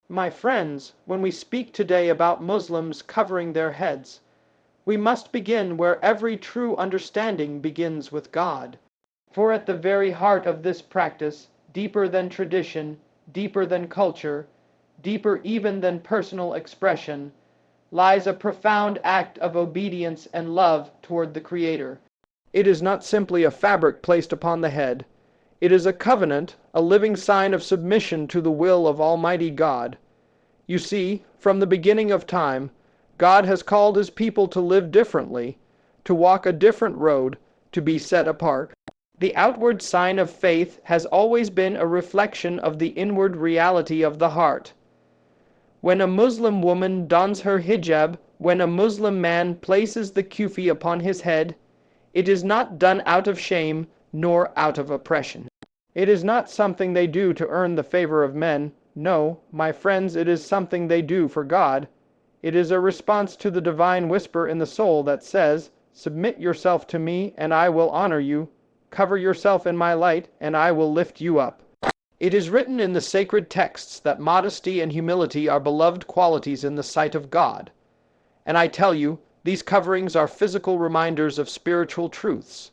My friends, when we speak today about Muslims covering their heads, we must begin where every true understanding begins with God. For at the very heart of this practice, deeper than tradition, deeper than culture, deeper even than personal expression, lies a profound act of obedience and love toward the Creator. It is not simply a fabric placed upon the head. It is a covenant, a living sign of submission to the will of Almighty God. You see, from the beginning of time, God has called His people to live differently, to walk a different road, to be set apart. The outward sign of faith has always been a reflection of the inward reality of the heart. When a Muslim woman dons her hijab, when a Muslim man places the kufi upon his head, it is not done out of shame nor out of oppression. It is not something they do to earn the favor of men. No, my friends, it is something they do for God. It is a response to the divine whisper in the soul that says, "Submit yourself to me, and I will honor you. Cover yourself in my light, and I will lift you up." It is written in the sacred texts that modesty and humility are beloved qualities in the sight of God. And I tell you, these coverings are physical reminders of spiritual truths.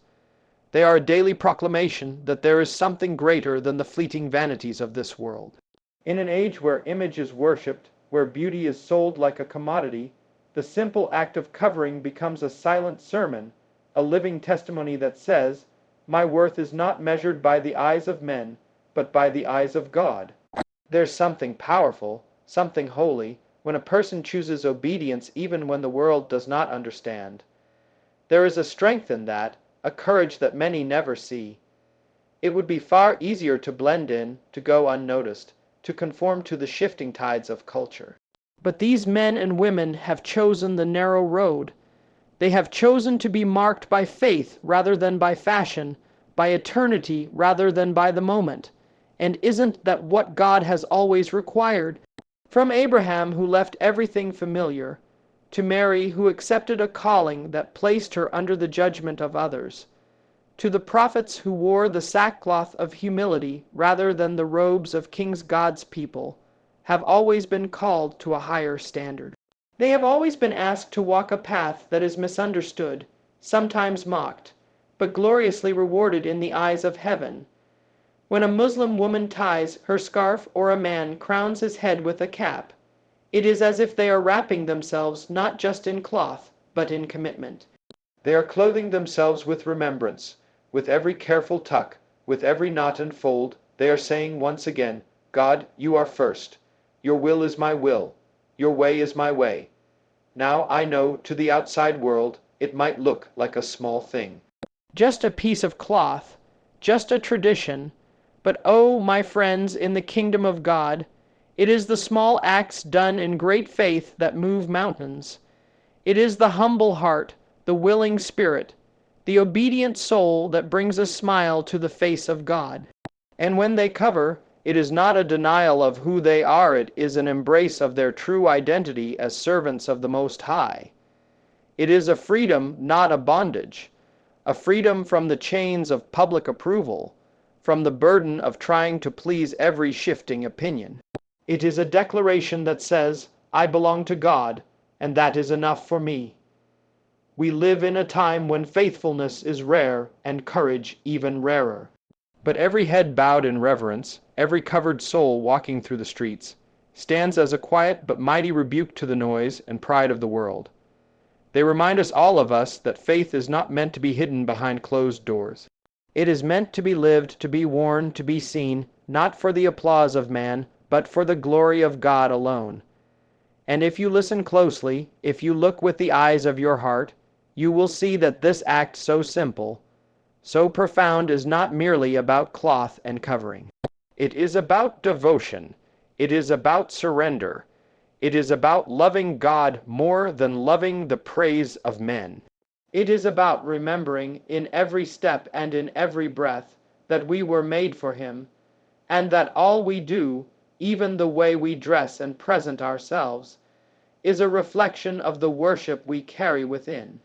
They are a daily proclamation that there is something greater than the fleeting vanities of this world. In an age where image is worshipped, where beauty is sold like a commodity, the simple act of covering becomes a silent sermon, a living testimony that says, "My worth is not measured by the eyes of men, but by the eyes of God." There's something powerful, something holy, when a person chooses obedience even when the world does not understand. There is a strength in that, a courage that many never see. It would be far easier to blend in, to go unnoticed, to conform to the shifting tides of culture. But these men and women have chosen the narrow road. They have chosen to be marked by faith rather than by fashion, by eternity rather than by the moment. And isn't that what God has always required? From Abraham, who left everything familiar, to Mary, who accepted a calling that placed her under the judgment of others, to the prophets who wore the sackcloth of humility rather than the robes of King God's people, have always been called to a higher standard. They have always been asked to walk a path that is misunderstood, sometimes mocked, but gloriously rewarded in the eyes of heaven. When a Muslim woman ties her scarf or a man crowns his head with a cap, it is as if they are wrapping themselves not just in cloth, but in commitment. They are clothing themselves with remembrance. With every careful tuck, with every knot and fold, they are saying once again, "God, you are first. Your will is my will. Your way is my way." Now I know, to the outside world, it might look like a small thing. Just a piece of cloth, just a tradition, but oh, my friends, in the kingdom of God, it is the small acts done in great faith that move mountains. It is the humble heart, the willing spirit, the obedient soul that brings a smile to the face of God. And when they cover, it is not a denial of who they are, it is an embrace of their true identity as servants of the Most High. It is a freedom, not a bondage, a freedom from the chains of public approval, from the burden of trying to please every shifting opinion. It is a declaration that says, "I belong to God, and that is enough for me." We live in a time when faithfulness is rare and courage even rarer. But every head bowed in reverence, every covered soul walking through the streets, stands as a quiet but mighty rebuke to the noise and pride of the world. They remind all of us that faith is not meant to be hidden behind closed doors. It is meant to be lived, to be worn, to be seen, not for the applause of man, but for the glory of God alone. And if you listen closely, if you look with the eyes of your heart, you will see that this act so simple, so profound is not merely about cloth and covering. It is about devotion. It is about surrender. It is about loving God more than loving the praise of men. It is about remembering in every step and in every breath that we were made for Him, and that all we do, even the way we dress and present ourselves, is a reflection of the worship we carry within.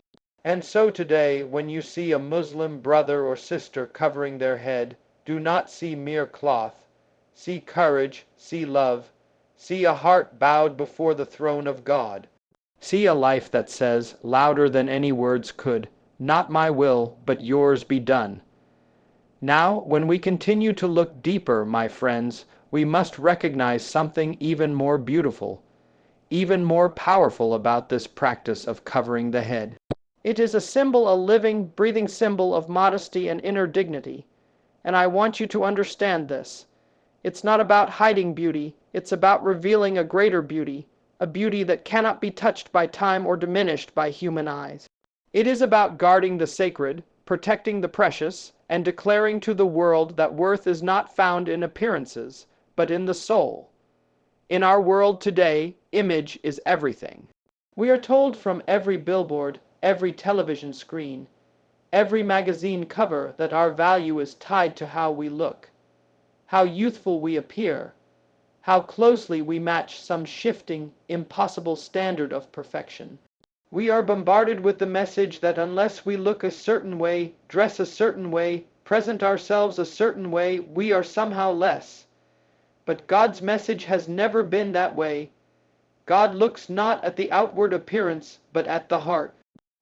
And so today, when you see a Muslim brother or sister covering their head, do not see mere cloth. See courage, see love, See a heart bowed before the throne of God. See a life that says, louder than any words could, "Not my will, but yours be done." Now, when we continue to look deeper, my friends, we must recognize something even more beautiful, even more powerful about this practice of covering the head. It is a symbol, a living, breathing symbol of modesty and inner dignity. And I want you to understand this. It's not about hiding beauty, it's about revealing a greater beauty, a beauty that cannot be touched by time or diminished by human eyes. It is about guarding the sacred, protecting the precious, and declaring to the world that worth is not found in appearances, but in the soul. In our world today, image is everything. We are told from every billboard, every television screen, every magazine cover that our value is tied to how we look, how youthful we appear, how closely we match some shifting, impossible standard of perfection. We are bombarded with the message that unless we look a certain way, dress a certain way, present ourselves a certain way, we are somehow less. But God's message has never been that way. God looks not at the outward appearance, but at the heart.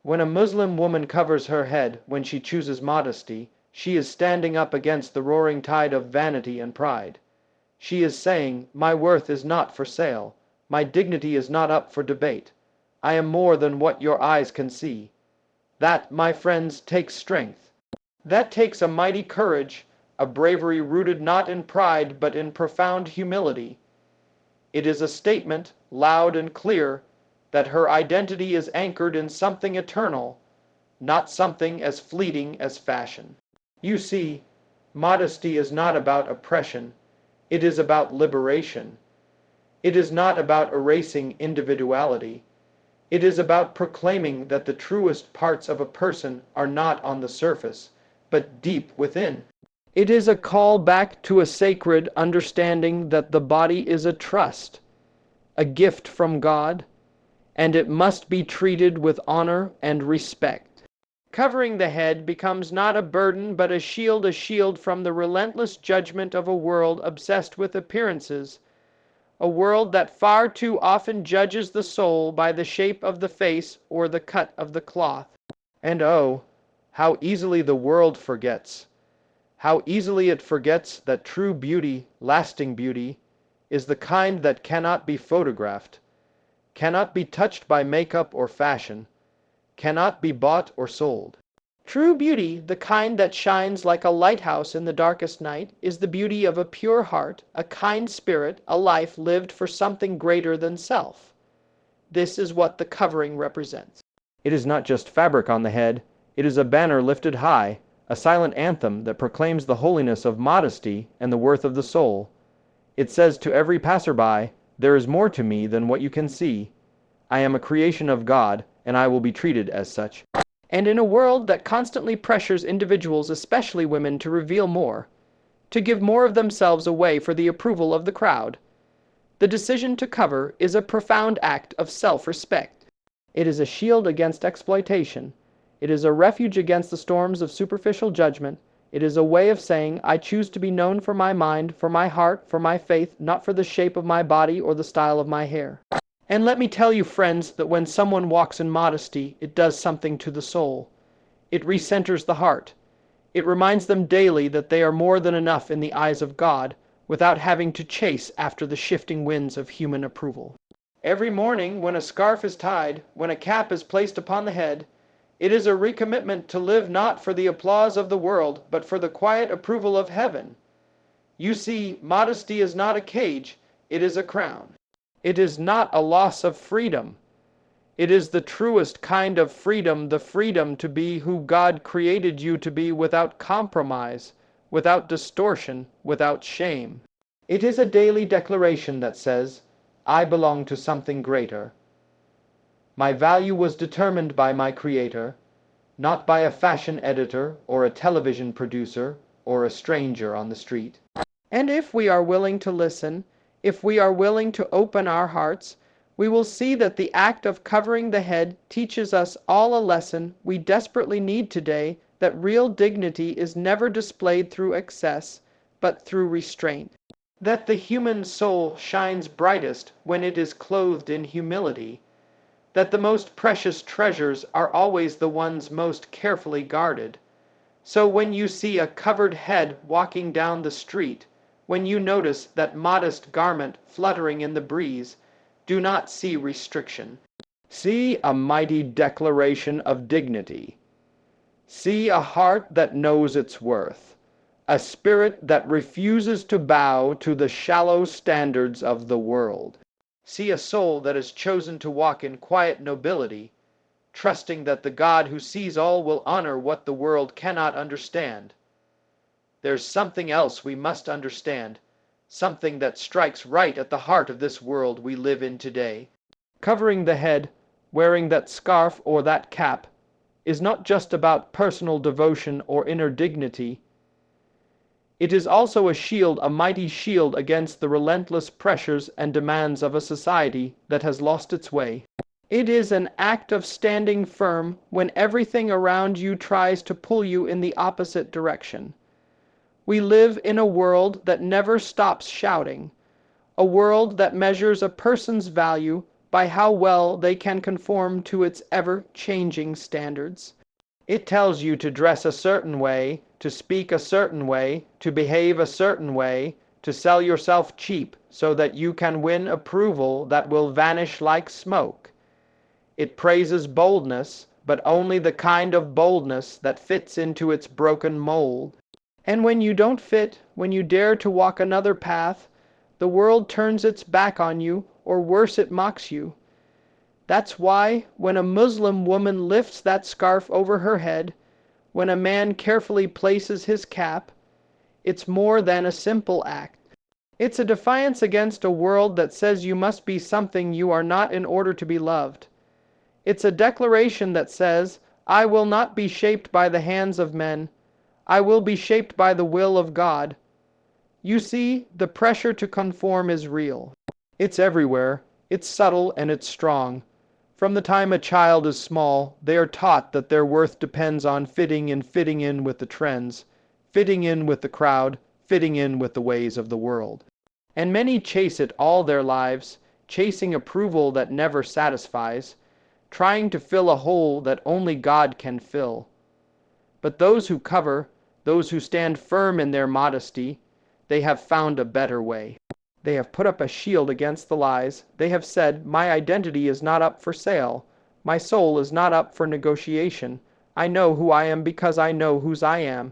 When a Muslim woman covers her head when she chooses modesty, she is standing up against the roaring tide of vanity and pride. She is saying, "My worth is not for sale. My dignity is not up for debate. I am more than what your eyes can see." That, my friends, takes strength. That takes a mighty courage, a bravery rooted not in pride but in profound humility. It is a statement, loud and clear, that her identity is anchored in something eternal, not something as fleeting as fashion. You see, modesty is not about oppression, it is about liberation. It is not about erasing individuality. It is about proclaiming that the truest parts of a person are not on the surface, but deep within. It is a call back to a sacred understanding that the body is a trust, a gift from God, and it must be treated with honor and respect. Covering the head becomes not a burden but a shield from the relentless judgment of a world obsessed with appearances, a world that far too often judges the soul by the shape of the face or the cut of the cloth. And oh, how easily the world forgets. How easily it forgets that true beauty, lasting beauty, is the kind that cannot be photographed, cannot be touched by makeup or fashion, cannot be bought or sold. True beauty, the kind that shines like a lighthouse in the darkest night, is the beauty of a pure heart, a kind spirit, a life lived for something greater than self. This is what the covering represents. It is not just fabric on the head, it is a banner lifted high, a silent anthem that proclaims the holiness of modesty and the worth of the soul. It says to every passerby, "There is more to me than what you can see. I am a creation of God, and I will be treated as such." And in a world that constantly pressures individuals, especially women, to reveal more, to give more of themselves away for the approval of the crowd, the decision to cover is a profound act of self-respect. It is a shield against exploitation. It is a refuge against the storms of superficial judgment. It is a way of saying, "I choose to be known for my mind, for my heart, for my faith, not for the shape of my body or the style of my hair." And let me tell you, friends, that when someone walks in modesty, it does something to the soul. It recenters the heart. It reminds them daily that they are more than enough in the eyes of God, without having to chase after the shifting winds of human approval. Every morning, when a scarf is tied, when a cap is placed upon the head, it is a recommitment to live not for the applause of the world, but for the quiet approval of heaven. You see, modesty is not a cage, it is a crown. It is not a loss of freedom. It is the truest kind of freedom, the freedom to be who God created you to be without compromise, without distortion, without shame. It is a daily declaration that says, "I belong to something greater. My value was determined by my Creator, not by a fashion editor or a television producer or a stranger on the street." And if we are willing to listen, if we are willing to open our hearts, we will see that the act of covering the head teaches us all a lesson we desperately need today, that real dignity is never displayed through excess, but through restraint. that the human soul shines brightest when it is clothed in humility, that the most precious treasures are always the ones most carefully guarded. So when you see a covered head walking down the street, when you notice that modest garment fluttering in the breeze, do not see restriction. See a mighty declaration of dignity. See a heart that knows its worth, a spirit that refuses to bow to the shallow standards of the world. See a soul that has chosen to walk in quiet nobility, trusting that the God who sees all will honor what the world cannot understand. There's something else we must understand, something that strikes right at the heart of this world we live in today. Covering the head, wearing that scarf or that cap, is not just about personal devotion or inner dignity. It is also a shield, a mighty shield against the relentless pressures and demands of a society that has lost its way. It is an act of standing firm when everything around you tries to pull you in the opposite direction. We live in a world that never stops shouting, a world that measures a person's value by how well they can conform to its ever-changing standards. It tells you to dress a certain way, to speak a certain way, to behave a certain way, to sell yourself cheap so that you can win approval that will vanish like smoke. It praises boldness, but only the kind of boldness that fits into its broken mold. And when you don't fit, when you dare to walk another path, the world turns its back on you, or worse, it mocks you. That's why, when a Muslim woman lifts that scarf over her head, when a man carefully places his cap, it's more than a simple act. It's a defiance against a world that says you must be something you are not in order to be loved. It's a declaration that says, I will not be shaped by the hands of men. I will be shaped by the will of God. You see, the pressure to conform is real. It's everywhere. It's subtle and it's strong. From the time a child is small, they are taught that their worth depends on fitting in with the trends, fitting in with the crowd, fitting in with the ways of the world. And many chase it all their lives, chasing approval that never satisfies, trying to fill a hole that only God can fill. But those who cover, those who stand firm in their modesty, they have found a better way. They have put up a shield against the lies. They have said, my identity is not up for sale. My soul is not up for negotiation. I know who I am because I know whose I am.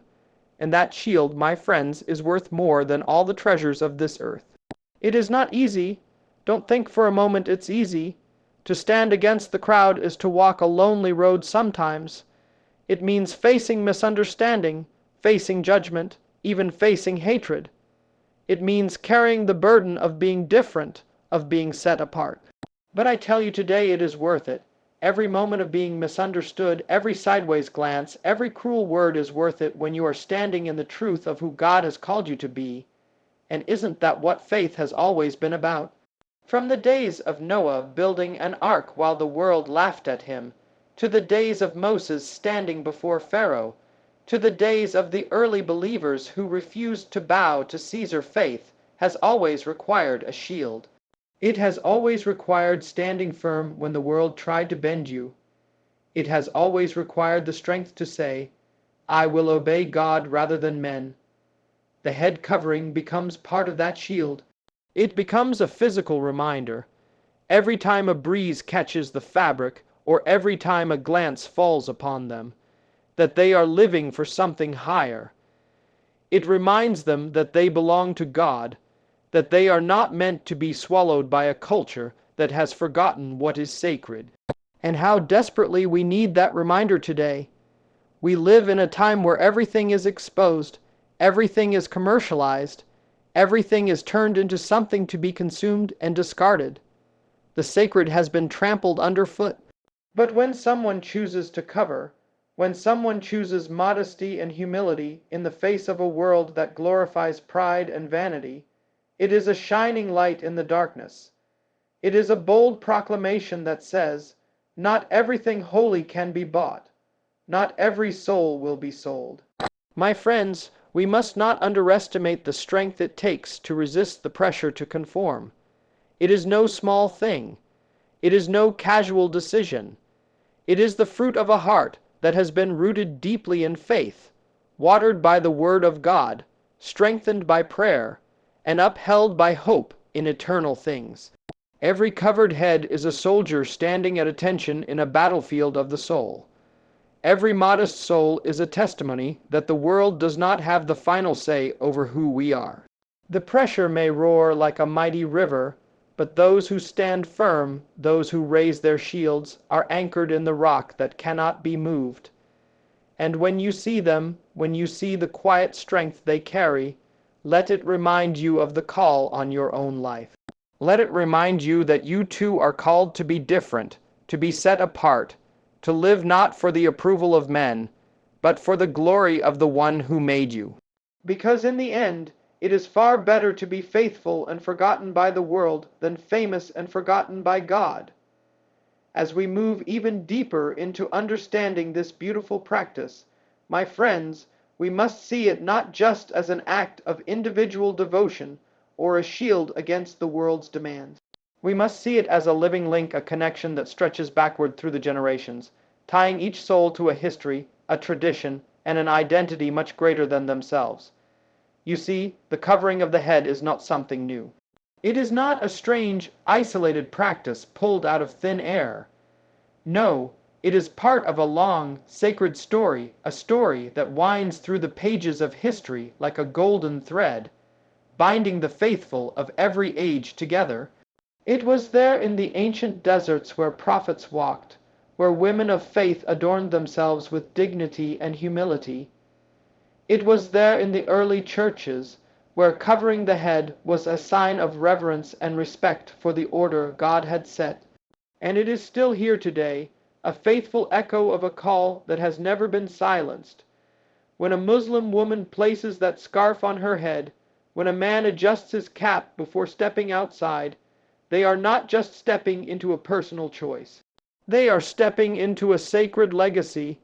And that shield, my friends, is worth more than all the treasures of this earth. It is not easy. Don't think for a moment it's easy. To stand against the crowd is to walk a lonely road sometimes. It means facing misunderstanding, facing judgment, even facing hatred. It means carrying the burden of being different, of being set apart. But I tell you today it is worth it. Every moment of being misunderstood, every sideways glance, every cruel word is worth it when you are standing in the truth of who God has called you to be. And isn't that what faith has always been about? From the days of Noah building an ark while the world laughed at him, to the days of Moses standing before Pharaoh, to the days of the early believers who refused to bow to Caesar faith, has always required a shield. It has always required standing firm when the world tried to bend you. It has always required the strength to say, I will obey God rather than men. The head covering becomes part of that shield. It becomes a physical reminder. Every time a breeze catches the fabric, or every time a glance falls upon them, that they are living for something higher. It reminds them that they belong to God, that they are not meant to be swallowed by a culture that has forgotten what is sacred. And how desperately we need that reminder today. We live in a time where everything is exposed, everything is commercialized, everything is turned into something to be consumed and discarded. The sacred has been trampled underfoot. But when someone chooses to cover, when someone chooses modesty and humility in the face of a world that glorifies pride and vanity, it is a shining light in the darkness. It is a bold proclamation that says, not everything holy can be bought. Not every soul will be sold. My friends, We must not underestimate the strength it takes to resist the pressure to conform. It is no small thing. It is no casual decision. It is the fruit of a heart that has been rooted deeply in faith, watered by the Word of God, strengthened by prayer, and upheld by hope in eternal things. Every covered head is a soldier standing at attention in a battlefield of the soul. Every modest soul is a testimony that the world does not have the final say over who we are. The pressure may roar like a mighty river, but those who stand firm, those who raise their shields, are anchored in the rock that cannot be moved. And when you see them, when you see the quiet strength they carry, let it remind you of the call on your own life. Let it remind you that you too are called to be different, to be set apart, to live not for the approval of men, but for the glory of the one who made you. Because in the end, it is far better to be faithful and forgotten by the world than famous and forgotten by God. As we move even deeper into understanding this beautiful practice, my friends, we must see it not just as an act of individual devotion or a shield against the world's demands. We must see it as a living link, a connection that stretches backward through the generations, tying each soul to a history, a tradition, and an identity much greater than themselves. You see, the covering of the head is not something new. It is not a strange, isolated practice pulled out of thin air. No, it is part of a long, sacred story, a story that winds through the pages of history like a golden thread, binding the faithful of every age together. It was there in the ancient deserts where prophets walked, where women of faith adorned themselves with dignity and humility. It was there in the early churches, where covering the head was a sign of reverence and respect for the order God had set. And it is still here today, a faithful echo of a call that has never been silenced. When a Muslim woman places that scarf on her head, when a man adjusts his cap before stepping outside, they are not just stepping into a personal choice. They are stepping into a sacred legacy.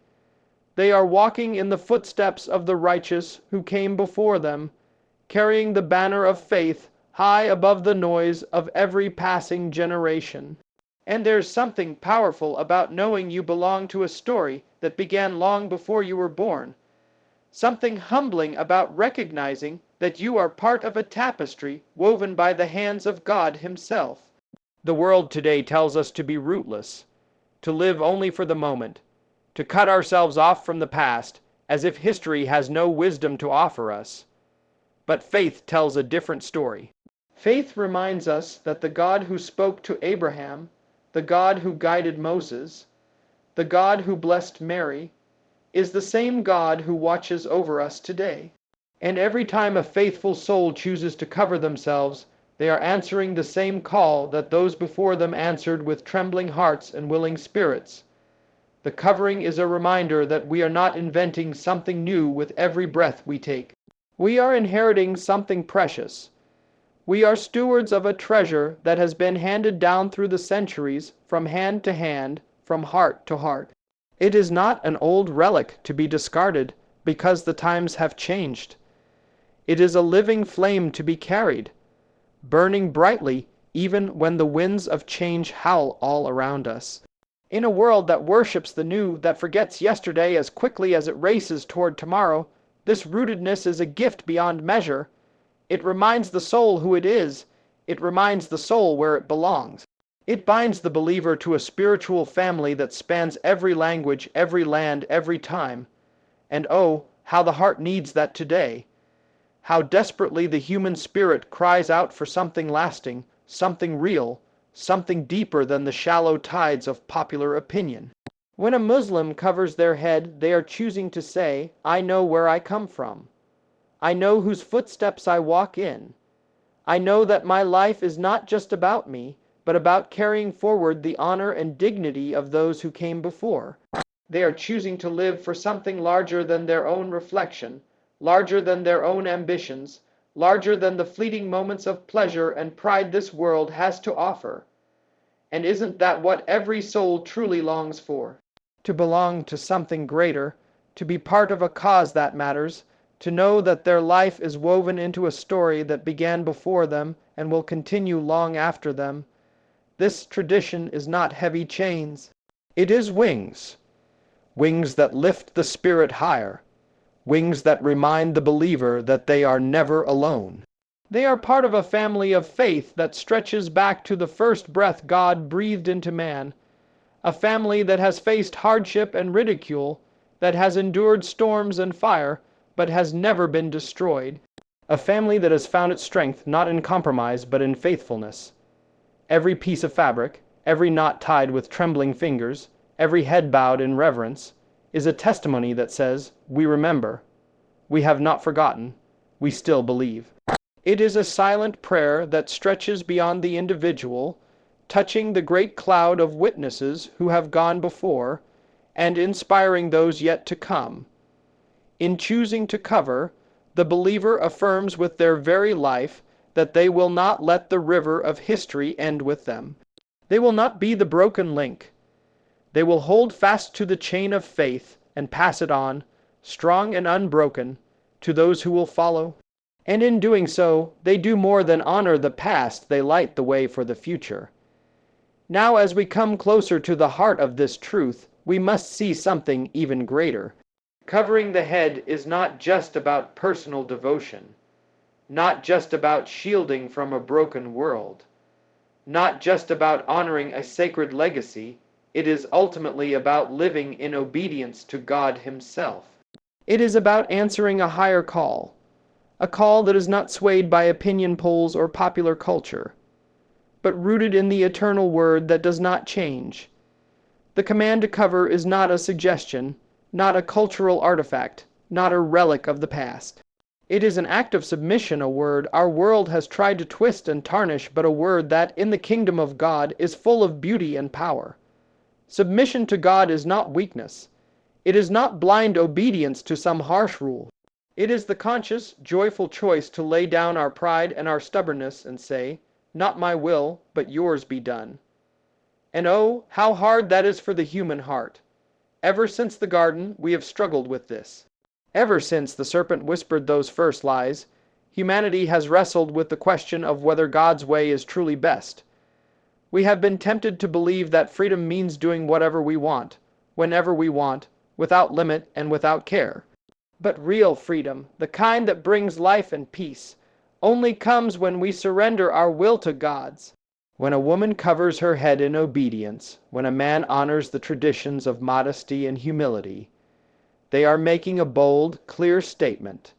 They are walking in the footsteps of the righteous who came before them, carrying the banner of faith high above the noise of every passing generation. And there's something powerful about knowing you belong to a story that began long before you were born. Something humbling about recognizing that you are part of a tapestry woven by the hands of God Himself. The world today tells us to be rootless, to live only for the moment, to cut ourselves off from the past, as if history has no wisdom to offer us. But faith tells a different story. Faith reminds us that the God who spoke to Abraham, the God who guided Moses, the God who blessed Mary, is the same God who watches over us today. And every time a faithful soul chooses to cover themselves, they are answering the same call that those before them answered with trembling hearts and willing spirits. The covering is a reminder that we are not inventing something new with every breath we take. We are inheriting something precious. We are stewards of a treasure that has been handed down through the centuries, from hand to hand, from heart to heart. It is not an old relic to be discarded because the times have changed. It is a living flame to be carried, burning brightly even when the winds of change howl all around us. In a world that worships the new, that forgets yesterday as quickly as it races toward tomorrow, this rootedness is a gift beyond measure. It reminds the soul who it is. It reminds the soul where it belongs. It binds the believer to a spiritual family that spans every language, every land, every time. And oh, how the heart needs that today. How desperately the human spirit cries out for something lasting, something real, something deeper than the shallow tides of popular opinion. When a Muslim covers their head, they are choosing to say, I know where I come from. I know whose footsteps I walk in. I know that my life is not just about me, but about carrying forward the honor and dignity of those who came before. They are choosing to live for something larger than their own reflection, larger than their own ambitions, larger than the fleeting moments of pleasure and pride this world has to offer. And isn't that what every soul truly longs for? To belong to something greater, to be part of a cause that matters, to know that their life is woven into a story that began before them and will continue long after them. This tradition is not heavy chains. It is wings, wings that lift the spirit higher, wings that remind the believer that they are never alone. They are part of a family of faith that stretches back to the first breath God breathed into man, a family that has faced hardship and ridicule, that has endured storms and fire, but has never been destroyed, a family that has found its strength not in compromise but in faithfulness. Every piece of fabric, every knot tied with trembling fingers, every head bowed in reverence, is a testimony that says, "We remember, we have not forgotten, we still believe." It is a silent prayer that stretches beyond the individual, touching the great cloud of witnesses who have gone before, and inspiring those yet to come. In choosing to cover, the believer affirms with their very life that they will not let the river of history end with them. They will not be the broken link. They will hold fast to the chain of faith and pass it on, strong and unbroken, to those who will follow. And in doing so, they do more than honor the past, they light the way for the future. Now, as we come closer to the heart of this truth, we must see something even greater. Covering the head is not just about personal devotion, not just about shielding from a broken world, not just about honoring a sacred legacy. It is ultimately about living in obedience to God Himself. It is about answering a higher call, a call that is not swayed by opinion polls or popular culture, but rooted in the eternal word that does not change. The command to cover is not a suggestion, not a cultural artifact, not a relic of the past. It is an act of submission, a word our world has tried to twist and tarnish, but a word that, in the kingdom of God, is full of beauty and power. Submission to God is not weakness. It is not blind obedience to some harsh rule. It is the conscious, joyful choice to lay down our pride and our stubbornness and say, "Not my will, but yours be done." And oh, how hard that is for the human heart. Ever since the garden, we have struggled with this. Ever since the serpent whispered those first lies, humanity has wrestled with the question of whether God's way is truly best. We have been tempted to believe that freedom means doing whatever we want, whenever we want, without limit and without care. But real freedom, the kind that brings life and peace, only comes when we surrender our will to God's. When a woman covers her head in obedience, when a man honors the traditions of modesty and humility, they are making a bold, clear statement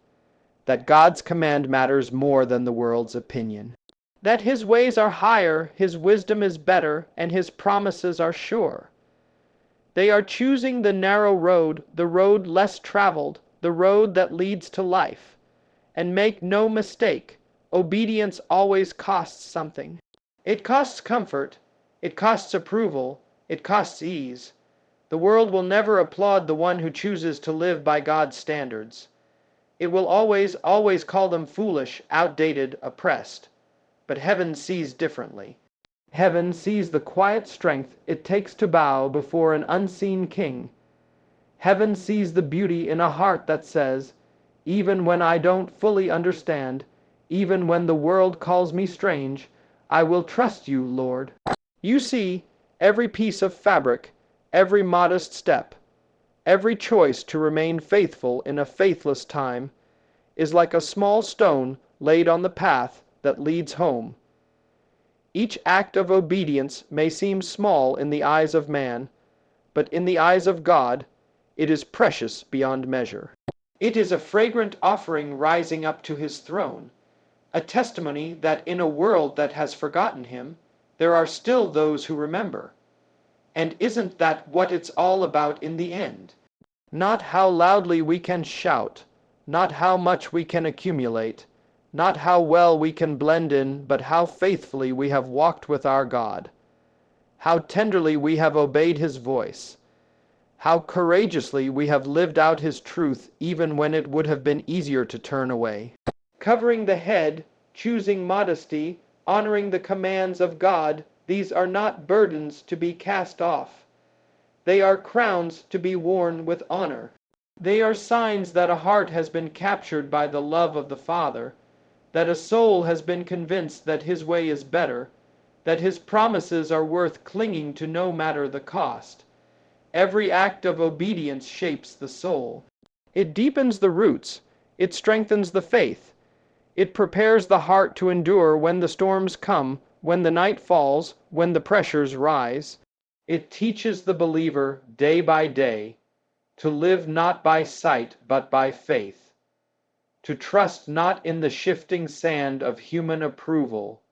that God's command matters more than the world's opinion. That His ways are higher, His wisdom is better, and His promises are sure. They are choosing the narrow road, the road less traveled, the road that leads to life. And make no mistake, obedience always costs something. It costs comfort, it costs approval, it costs ease. The world will never applaud the one who chooses to live by God's standards. It will always call them foolish, outdated, oppressed. But heaven sees differently. Heaven sees the quiet strength it takes to bow before an unseen king. Heaven sees the beauty in a heart that says, "Even when I don't fully understand, even when the world calls me strange, I will trust you, Lord." You see, every piece of fabric, every modest step, every choice to remain faithful in a faithless time, is like a small stone laid on the path that leads home. Each act of obedience may seem small in the eyes of man, but in the eyes of God, it is precious beyond measure. It is a fragrant offering rising up to His throne, a testimony that in a world that has forgotten Him, there are still those who remember. And isn't that what it's all about in the end? Not how loudly we can shout, not how much we can accumulate, not how well we can blend in, but how faithfully we have walked with our God, how tenderly we have obeyed His voice, how courageously we have lived out His truth even when it would have been easier to turn away. Covering the head, choosing modesty, honoring the commands of God, these are not burdens to be cast off. They are crowns to be worn with honor. They are signs that a heart has been captured by the love of the Father, that a soul has been convinced that His way is better, that His promises are worth clinging to no matter the cost. Every act of obedience shapes the soul. It deepens the roots, it strengthens the faith, it prepares the heart to endure when the storms come, when the night falls, when the pressures rise. It teaches the believer day by day to live not by sight but by faith, to trust not in the shifting sand of human approval,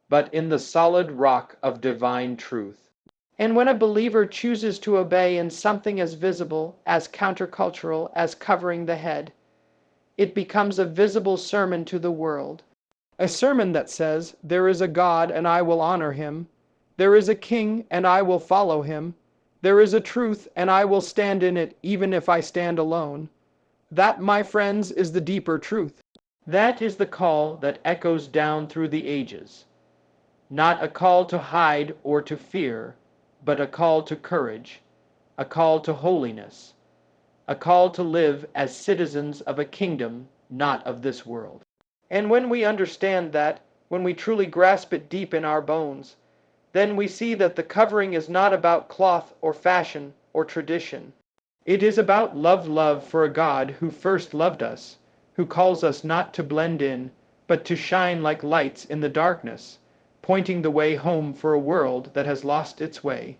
but in the solid rock of divine truth. And when a believer chooses to obey in something as visible, as countercultural, as covering the head, it becomes a visible sermon to the world. A sermon that says, there is a God and I will honor Him. There is a King and I will follow Him. There is a truth and I will stand in it even if I stand alone. That, my friends, is the deeper truth. That is the call that echoes down through the ages. Not a call to hide or to fear, but a call to courage, a call to holiness, a call to live as citizens of a kingdom not of this world. And when we understand that, when we truly grasp it deep in our bones, then we see that the covering is not about cloth or fashion or tradition. It is about love for a God who first loved us, who calls us not to blend in, but to shine like lights in the darkness, pointing the way home for a world that has lost its way,